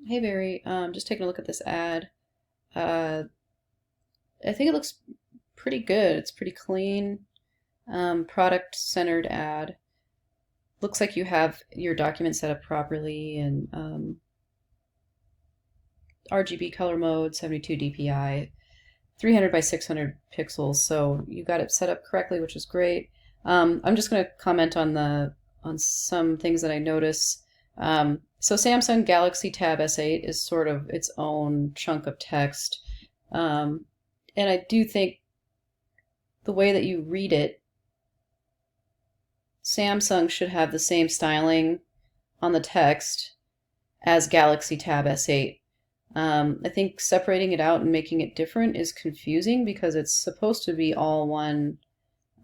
Hey Barry, just taking a look at this ad. Uh, I think it looks pretty good. It's pretty clean, product-centered ad. Looks like you have your document set up properly and RGB color mode, 72 dpi, 300 by 600 pixels. So you got it set up correctly, which is great. I'm just going to comment on the on some things that I notice. So Samsung Galaxy Tab S8 is sort of its own chunk of text. Um, and I do think the way that you read it, Samsung should have the same styling on the text as Galaxy Tab S8. I think separating it out and making it different is confusing because it's supposed to be all one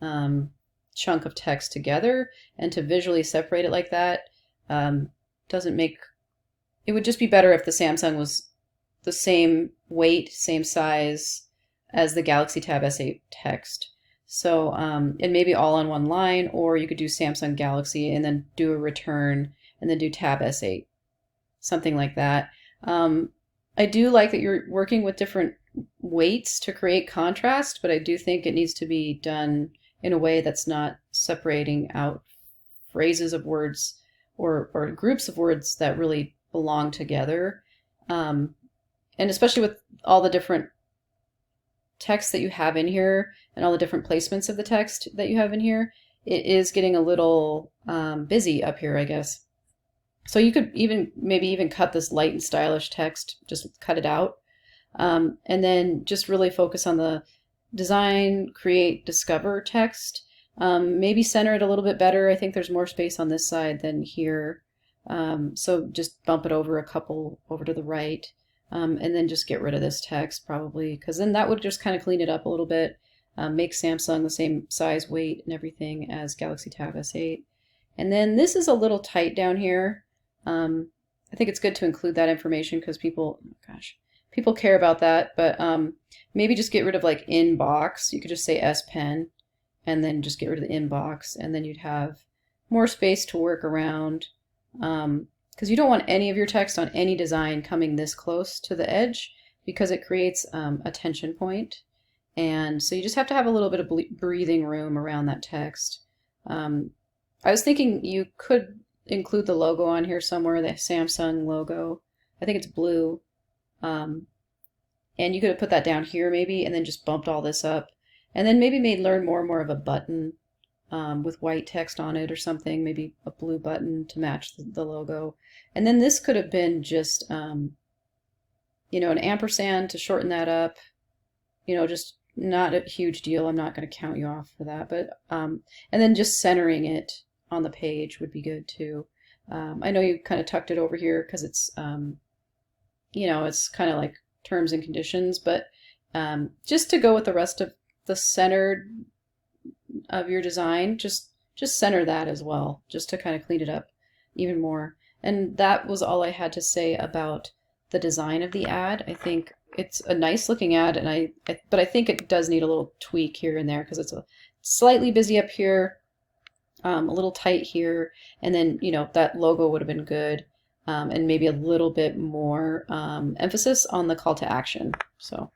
um, chunk of text together, and to visually separate it like that um, doesn't make. It would just be better if the Samsung was the same weight, same size as the Galaxy Tab S8 text. So, and maybe all on one line, or you could do Samsung Galaxy and then do a return and then do Tab S8, something like that. I do like that you're working with different weights to create contrast, but I do think it needs to be done in a way that's not separating out phrases of words or groups of words that really belong together. Um, and especially with all the different text that you have in here and all the different placements of the text that you have in here, it is getting a little busy up here, I guess. So you could even maybe even cut this light and stylish text, just cut it out, and then just really focus on the design, create, discover text. Maybe center it a little bit better. I think there's more space on this side than here. So just bump it over a couple over to the right, and then just get rid of this text probably, because then that would just kind of clean it up a little bit, make Samsung the same size, weight, and everything as Galaxy Tab S8. And then this is a little tight down here. I think it's good to include that information because people, oh gosh, people care about that. But maybe just get rid of like inbox. You could just say S Pen, and then just get rid of the inbox, and then you'd have more space to work around. Because you don't want any of your text on any design coming this close to the edge because it creates a tension point. And so you just have to have a little bit of breathing room around that text. I was thinking you could include the logo on here somewhere, the Samsung logo. I think it's blue. And you could have put that down here maybe, and then just bumped all this up. And then maybe made Learn More more of a button with white text on it or something, maybe a blue button to match the logo. And then this could have been just, you know, an ampersand to shorten that up. You know, just not a huge deal. I'm not going to count you off for that. But, and then just centering it on the page would be good too. I know you kind of tucked it over here because it's, you know, it's kind of like terms and conditions, but just to go with the rest of the center of your design, just center that as well, just to kind of clean it up even more. And that was all I had to say about the design of the ad. I think it's a nice looking ad, and but I think it does need a little tweak here and there because it's a slightly busy up here, a little tight here, and then, you know, that logo would have been good, and maybe a little bit more emphasis on the call to action. So